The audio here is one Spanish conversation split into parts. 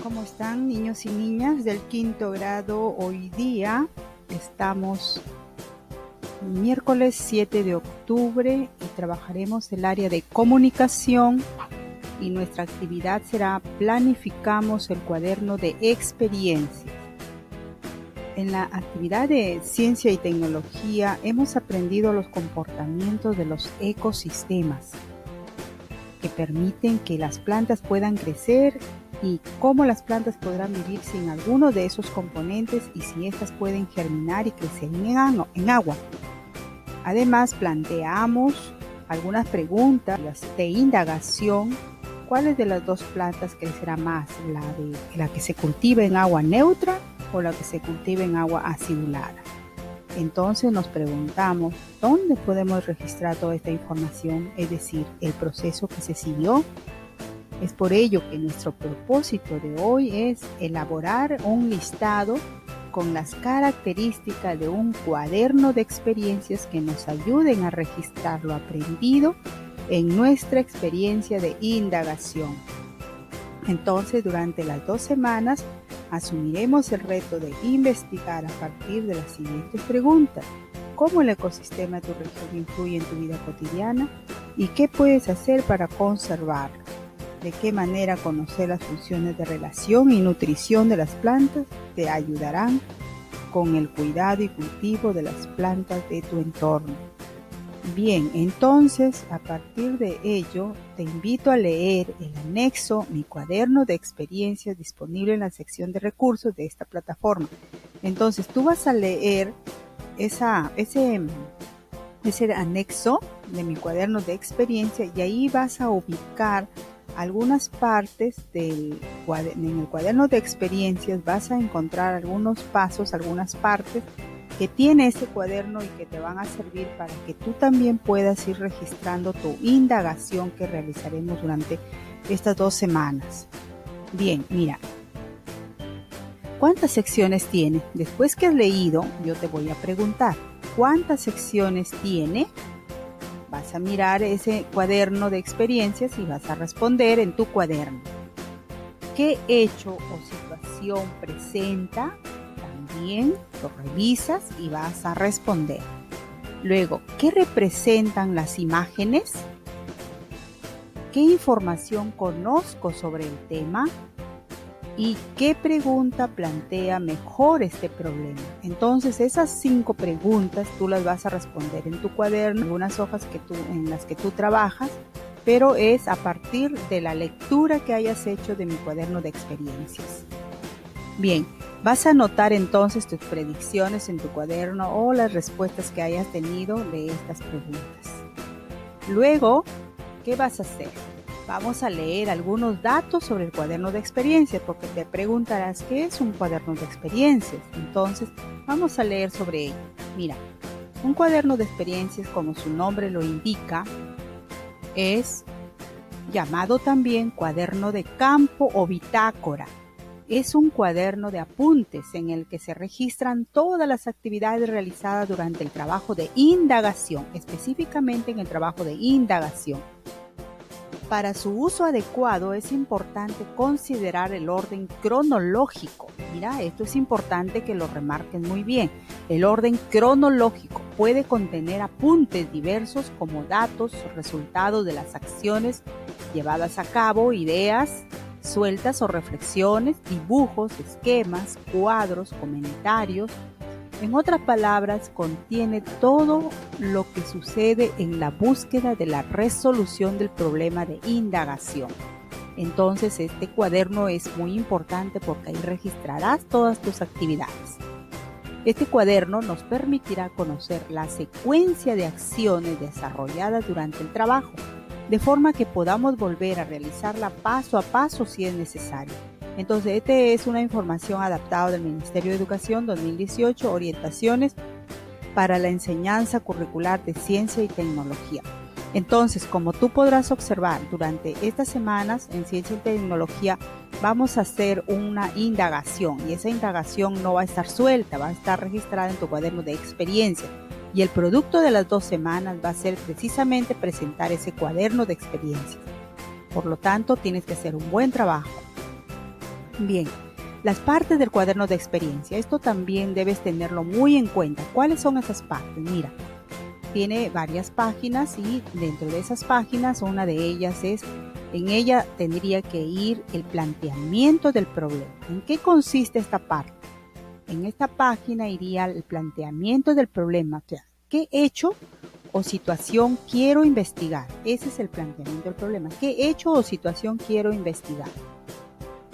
¿Cómo están, niños y niñas del quinto grado? Hoy día estamos miércoles 7 de octubre y trabajaremos el área de comunicación y nuestra actividad será planificamos el cuaderno de experiencias. En la actividad de ciencia y tecnología hemos aprendido los comportamientos de los ecosistemas que permiten que las plantas puedan crecer y cómo las plantas podrán vivir sin alguno de esos componentes y si éstas pueden germinar y crecer en agua. Además, planteamos algunas preguntas de indagación. ¿Cuáles de las dos plantas crecerá más? ¿La que se cultiva en agua neutra o la que se cultiva en agua acidulada? Entonces nos preguntamos, ¿dónde podemos registrar toda esta información? Es decir, el proceso que se siguió. Es por ello que nuestro propósito de hoy es elaborar un listado con las características de un cuaderno de experiencias que nos ayuden a registrar lo aprendido en nuestra experiencia de indagación. Entonces, durante las 2 semanas, asumiremos el reto de investigar a partir de las siguientes preguntas. ¿Cómo el ecosistema de tu región influye en tu vida cotidiana? ¿Y qué puedes hacer para conservarlo? ¿De qué manera conocer las funciones de relación y nutrición de las plantas te ayudarán con el cuidado y cultivo de las plantas de tu entorno? Bien, entonces, a partir de ello, te invito a leer el anexo Mi cuaderno de experiencias disponible en la sección de recursos de esta plataforma. Entonces, tú vas a leer ese anexo de Mi cuaderno de experiencia y ahí vas a ubicar algunas partes en el cuaderno de experiencias. Vas a encontrar algunos pasos, algunas partes que tiene este cuaderno y que te van a servir para que tú también puedas ir registrando tu indagación que realizaremos durante estas 2 semanas. Bien, mira, ¿cuántas secciones tiene? Después que has leído, yo te voy a preguntar, ¿cuántas secciones tiene? Vas a mirar ese cuaderno de experiencias y vas a responder en tu cuaderno. ¿Qué hecho o situación presenta? También lo revisas y vas a responder. Luego, ¿qué representan las imágenes? ¿Qué información conozco sobre el tema? ¿Y qué pregunta plantea mejor este problema? Entonces, esas 5 preguntas tú las vas a responder en tu cuaderno, en algunas hojas en las que tú trabajas, pero es a partir de la lectura que hayas hecho de Mi cuaderno de experiencias. Bien, vas a anotar entonces tus predicciones en tu cuaderno o las respuestas que hayas tenido de estas preguntas. Luego, ¿qué vas a hacer? Vamos a leer algunos datos sobre el cuaderno de experiencias, porque te preguntarás ¿qué es un cuaderno de experiencias? Entonces, vamos a leer sobre ello. Mira, un cuaderno de experiencias, como su nombre lo indica, es llamado también cuaderno de campo o bitácora. Es un cuaderno de apuntes en el que se registran todas las actividades realizadas durante el trabajo de indagación, específicamente en el trabajo de indagación. Para su uso adecuado es importante considerar el orden cronológico. Mira, esto es importante que lo remarquen muy bien. El orden cronológico puede contener apuntes diversos como datos, resultados de las acciones llevadas a cabo, ideas sueltas o reflexiones, dibujos, esquemas, cuadros, comentarios. En otras palabras, contiene todo lo que sucede en la búsqueda de la resolución del problema de indagación. Entonces, este cuaderno es muy importante porque ahí registrarás todas tus actividades. Este cuaderno nos permitirá conocer la secuencia de acciones desarrolladas durante el trabajo, de forma que podamos volver a realizarla paso a paso si es necesario. Entonces, esta es una información adaptada del Ministerio de Educación 2018, orientaciones para la enseñanza curricular de ciencia y tecnología. Entonces, como tú podrás observar, durante estas semanas en ciencia y tecnología vamos a hacer una indagación y esa indagación no va a estar suelta, va a estar registrada en tu cuaderno de experiencia. Y el producto de las 2 semanas va a ser precisamente presentar ese cuaderno de experiencias. Por lo tanto, tienes que hacer un buen trabajo. Bien, las partes del cuaderno de experiencia. Esto también debes tenerlo muy en cuenta. ¿Cuáles son esas partes? Mira, tiene varias páginas y dentro de esas páginas una de ellas es, en ella tendría que ir el planteamiento del problema. ¿En qué consiste esta parte? En esta página iría el planteamiento del problema. O sea, ¿qué hecho o situación quiero investigar? Ese es el planteamiento del problema. ¿Qué hecho o situación quiero investigar?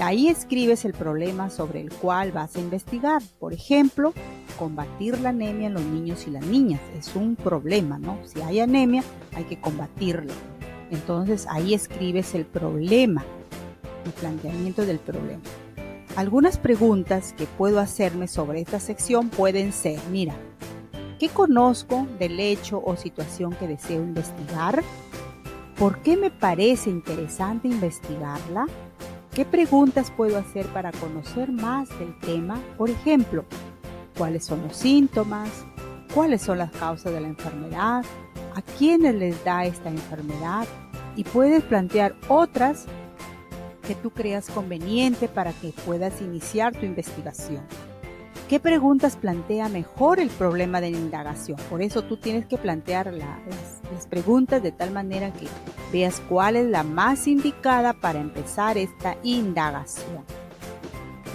Ahí escribes el problema sobre el cual vas a investigar. Por ejemplo, combatir la anemia en los niños y las niñas. Es un problema, ¿no? Si hay anemia, hay que combatirlo. Entonces, ahí escribes el problema, el planteamiento del problema. Algunas preguntas que puedo hacerme sobre esta sección pueden ser, mira, ¿qué conozco del hecho o situación que deseo investigar? ¿Por qué me parece interesante investigarla? ¿Qué preguntas puedo hacer para conocer más del tema? Por ejemplo, ¿cuáles son los síntomas? ¿Cuáles son las causas de la enfermedad? ¿A quiénes les da esta enfermedad? Y puedes plantear otras que tú creas conveniente para que puedas iniciar tu investigación. ¿Qué preguntas plantea mejor el problema de la indagación? Por eso tú tienes que plantear las preguntas de tal manera que veas cuál es la más indicada para empezar esta indagación.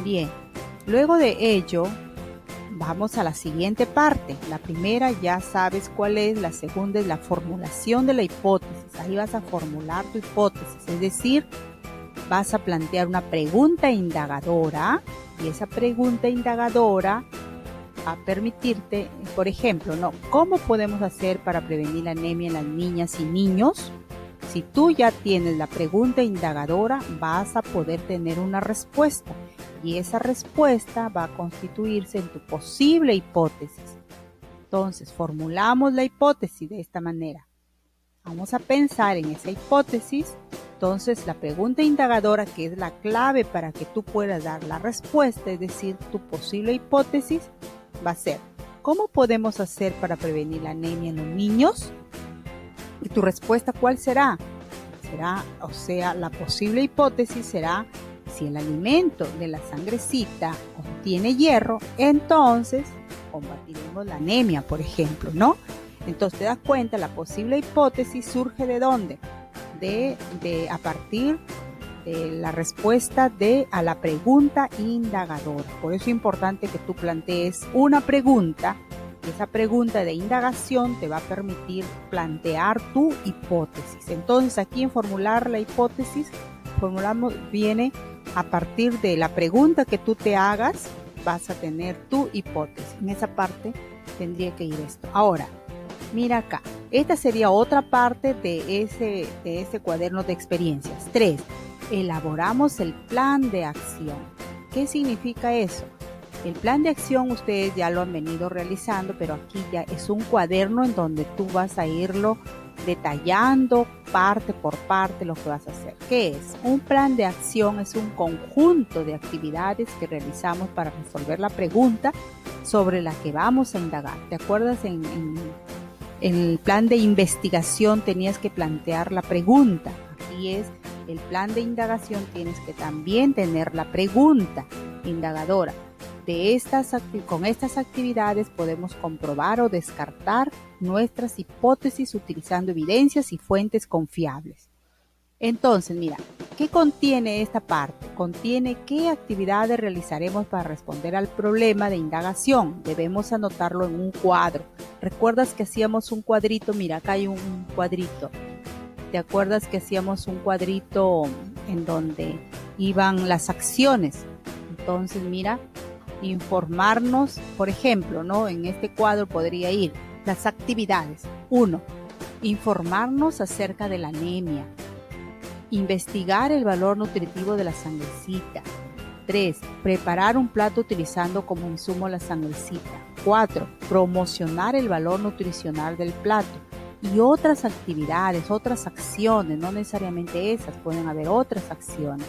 Bien, luego de ello, vamos a la siguiente parte. La primera ya sabes cuál es, la segunda es la formulación de la hipótesis. Ahí vas a formular tu hipótesis, es decir, vas a plantear una pregunta indagadora y esa pregunta indagadora va a permitirte, por ejemplo, ¿cómo podemos hacer para prevenir la anemia en las niñas y niños? Si tú ya tienes la pregunta indagadora, vas a poder tener una respuesta y esa respuesta va a constituirse en tu posible hipótesis. Entonces, formulamos la hipótesis de esta manera. Vamos a pensar en esa hipótesis. Entonces, la pregunta indagadora, que es la clave para que tú puedas dar la respuesta, es decir, tu posible hipótesis, va a ser, ¿cómo podemos hacer para prevenir la anemia en los niños? ¿Y tu respuesta cuál será? La posible hipótesis será, si el alimento de la sangrecita contiene hierro, entonces combatiremos la anemia, por ejemplo, ¿no? Entonces, te das cuenta, la posible hipótesis surge ¿de dónde? A partir de la respuesta a la pregunta indagadora. Por eso es importante que tú plantees una pregunta. Esa pregunta de indagación te va a permitir plantear tu hipótesis. Entonces, aquí en formular la hipótesis, viene a partir de la pregunta que tú te hagas, vas a tener tu hipótesis. En esa parte tendría que ir esto. Ahora, mira acá, esta sería otra parte de ese cuaderno de experiencias. 3. Elaboramos el plan de acción. ¿Qué significa eso? El plan de acción ustedes ya lo han venido realizando, pero aquí ya es un cuaderno en donde tú vas a irlo detallando parte por parte lo que vas a hacer. ¿Qué es? Un plan de acción es un conjunto de actividades que realizamos para resolver la pregunta sobre la que vamos a indagar. ¿Te acuerdas en el plan de investigación tenías que plantear la pregunta? Aquí es el plan de indagación, tienes que también tener la pregunta indagadora. Con estas actividades podemos comprobar o descartar nuestras hipótesis utilizando evidencias y fuentes confiables. Entonces, mira, ¿qué contiene esta parte? Contiene qué actividades realizaremos para responder al problema de indagación. Debemos anotarlo en un cuadro. ¿Recuerdas que hacíamos un cuadrito? Mira, acá hay un cuadrito. ¿Te acuerdas que hacíamos un cuadrito en donde iban las acciones? Entonces, mira, informarnos, por ejemplo, ¿no? En este cuadro podría ir las actividades. 1. Informarnos acerca de la anemia. Investigar el valor nutritivo de la sangrecita. 3. Preparar un plato utilizando como insumo la sangrecita. 4. Promocionar el valor nutricional del plato. Y otras actividades, otras acciones, no necesariamente esas, pueden haber otras acciones.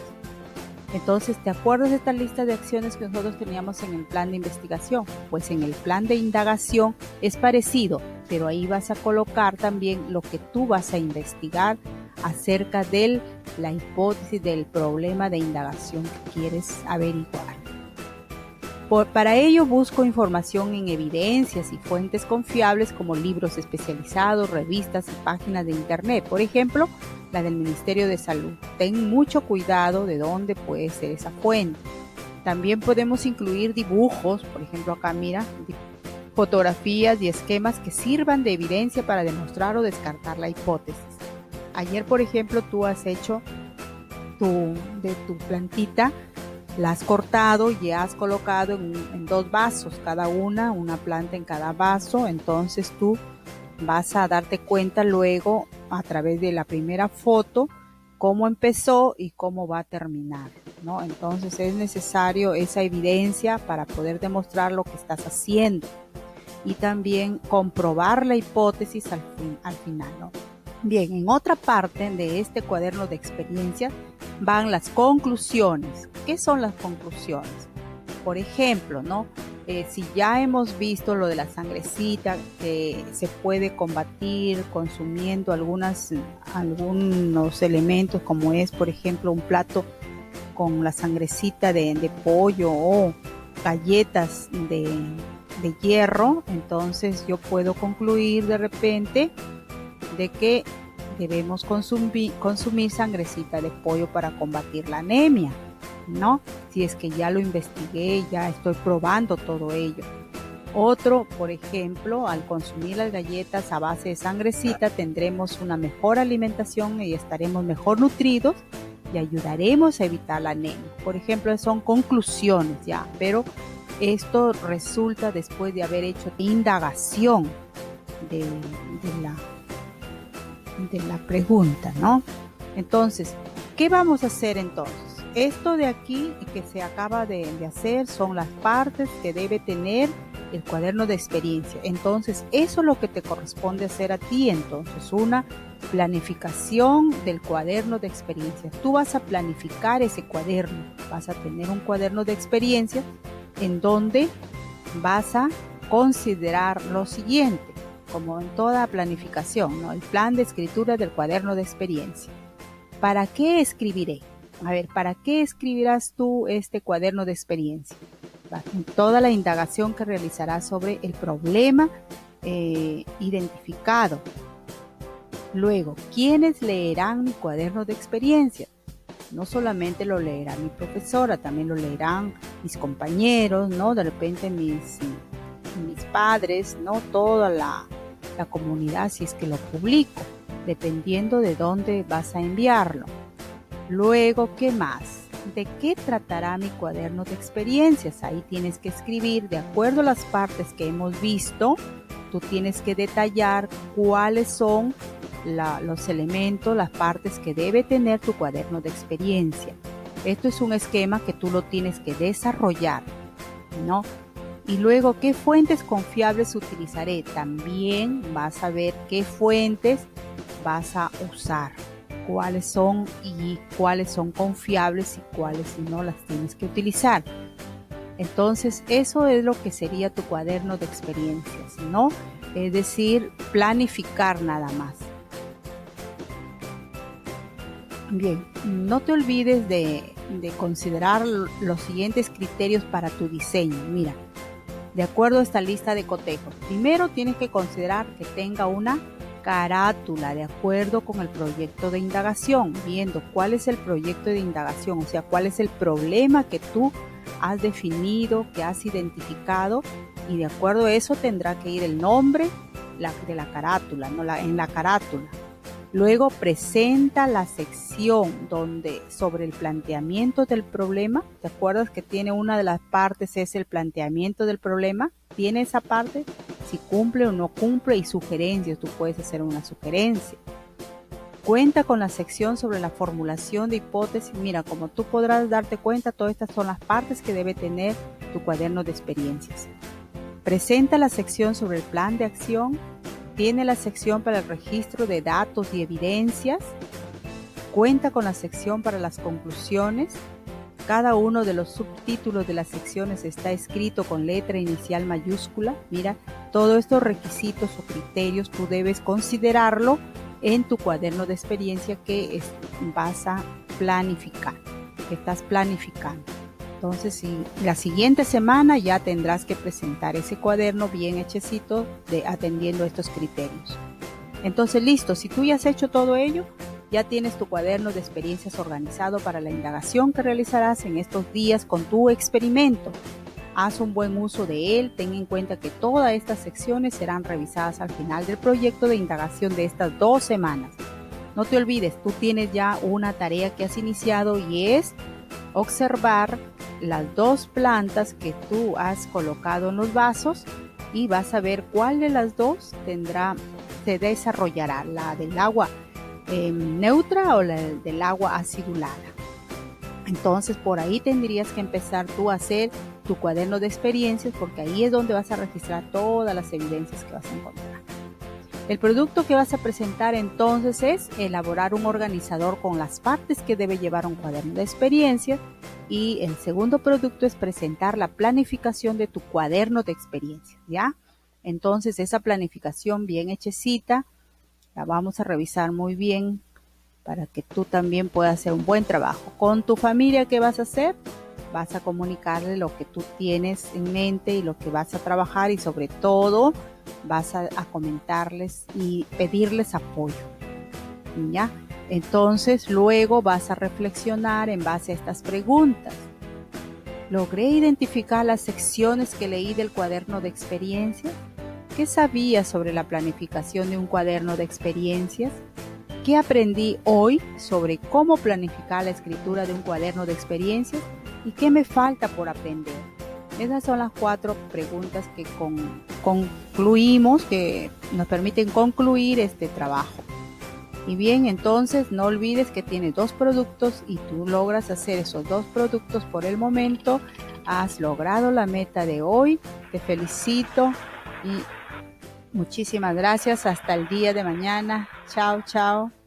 Entonces, ¿te acuerdas de esta lista de acciones que nosotros teníamos en el plan de investigación? Pues en el plan de indagación es parecido, pero ahí vas a colocar también lo que tú vas a investigar acerca de la hipótesis del problema de indagación que quieres averiguar. Para ello busco información en evidencias y fuentes confiables como libros especializados, revistas y páginas de internet. Por ejemplo, la del Ministerio de Salud. Ten mucho cuidado de dónde puede ser esa fuente. También podemos incluir dibujos, por ejemplo acá mira, fotografías y esquemas que sirvan de evidencia para demostrar o descartar la hipótesis. Ayer, por ejemplo, tú has hecho de tu plantita, la has cortado y has colocado en 2 vasos, cada una planta en cada vaso. Entonces tú vas a darte cuenta luego a través de la primera foto cómo empezó y cómo va a terminar, ¿no? Entonces es necesario esa evidencia para poder demostrar lo que estás haciendo y también comprobar la hipótesis al final, ¿no? Bien, en otra parte de este cuaderno de experiencias van las conclusiones. ¿Qué son las conclusiones? Por ejemplo, ¿no? Si ya hemos visto lo de la sangrecita, que se puede combatir consumiendo algunos elementos, como es, por ejemplo, un plato con la sangrecita de pollo o galletas de hierro, entonces yo puedo concluir de repente de que debemos consumir sangrecita de pollo para combatir la anemia, ¿no? Si es que ya lo investigué, ya estoy probando todo ello. Otro, por ejemplo, al consumir las galletas a base de sangrecita tendremos una mejor alimentación y estaremos mejor nutridos y ayudaremos a evitar la anemia. Por ejemplo, son conclusiones ya, pero esto resulta después de haber hecho indagación de la pregunta, ¿no? Entonces, ¿qué vamos a hacer entonces? Esto de aquí que se acaba de hacer son las partes que debe tener el cuaderno de experiencia. Entonces, eso es lo que te corresponde hacer a ti. Entonces, una planificación del cuaderno de experiencia. Tú vas a planificar ese cuaderno. Vas a tener un cuaderno de experiencia en donde vas a considerar lo siguiente, como en toda planificación, ¿no? El plan de escritura del cuaderno de experiencia. ¿Para qué escribiré? A ver, ¿para qué escribirás tú este cuaderno de experiencia? Toda la indagación que realizarás sobre el problema identificado. Luego, ¿quiénes leerán mi cuaderno de experiencia? No solamente lo leerá mi profesora, también lo leerán mis compañeros, ¿no? De repente mis padres, ¿no? Toda la comunidad, si es que lo publico, dependiendo de dónde vas a enviarlo. Luego, ¿qué más? ¿De qué tratará mi cuaderno de experiencias? Ahí tienes que escribir, de acuerdo a las partes que hemos visto, tú tienes que detallar cuáles son los elementos, las partes que debe tener tu cuaderno de experiencia. Esto es un esquema que tú lo tienes que desarrollar, ¿no? Y luego, ¿qué fuentes confiables utilizaré? También vas a ver qué fuentes vas a usar, cuáles son confiables y cuáles si no las tienes que utilizar. Entonces, eso es lo que sería tu cuaderno de experiencias, ¿no? Es decir, planificar nada más. Bien, no te olvides de considerar los siguientes criterios para tu diseño. Mira, de acuerdo a esta lista de cotejos, primero tienes que considerar que tenga una carátula de acuerdo con el proyecto de indagación, viendo cuál es el proyecto de indagación, o sea, cuál es el problema que tú has definido, que has identificado, y de acuerdo a eso tendrá que ir el nombre de la carátula, ¿no? En la carátula. Luego presenta la sección sobre el planteamiento del problema. ¿Te acuerdas que tiene una de las partes es el planteamiento del problema? Tiene esa parte, si cumple o no cumple, y sugerencias. Tú puedes hacer una sugerencia. Cuenta con la sección sobre la formulación de hipótesis. Mira, como tú podrás darte cuenta, todas estas son las partes que debe tener tu cuaderno de experiencias. Presenta la sección sobre el plan de acción. Tiene la sección para el registro de datos y evidencias. Cuenta con la sección para las conclusiones. Cada uno de los subtítulos de las secciones está escrito con letra inicial mayúscula. Mira, todos estos requisitos o criterios tú debes considerarlo en tu cuaderno de experiencia que vas a planificar, que estás planificando. Entonces, si la siguiente semana ya tendrás que presentar ese cuaderno bien hechecito atendiendo estos criterios. Entonces, listo, si tú ya has hecho todo ello, ya tienes tu cuaderno de experiencias organizado para la indagación que realizarás en estos días con tu experimento. Haz un buen uso de él, ten en cuenta que todas estas secciones serán revisadas al final del proyecto de indagación de estas 2 semanas. No te olvides, tú tienes ya una tarea que has iniciado y es observar las 2 plantas que tú has colocado en los vasos y vas a ver cuál de las 2 se desarrollará, la del agua neutra o la del agua acidulada. Entonces por ahí tendrías que empezar tú a hacer tu cuaderno de experiencias, porque ahí es donde vas a registrar todas las evidencias que vas a encontrar. El producto que vas a presentar entonces es elaborar un organizador con las partes que debe llevar un cuaderno de experiencias, y el segundo producto es presentar la planificación de tu cuaderno de experiencias, ¿ya? Entonces esa planificación bien hechecita la vamos a revisar muy bien para que tú también puedas hacer un buen trabajo. Con tu familia, ¿qué vas a hacer? Vas a comunicarle lo que tú tienes en mente y lo que vas a trabajar, y sobre todo vas a comentarles y pedirles apoyo, ¿ya? Entonces luego vas a reflexionar en base a estas preguntas. ¿Logré identificar las secciones que leí del cuaderno de experiencias? ¿Qué sabía sobre la planificación de un cuaderno de experiencias? ¿Qué aprendí hoy sobre cómo planificar la escritura de un cuaderno de experiencias? ¿Y qué me falta por aprender? Esas son las 4 preguntas que concluimos, que nos permiten concluir este trabajo. Y bien, entonces no olvides que tienes 2 productos y tú logras hacer esos 2 productos por el momento. Has logrado la meta de hoy. Te felicito y muchísimas gracias. Hasta el día de mañana. Chao, chao.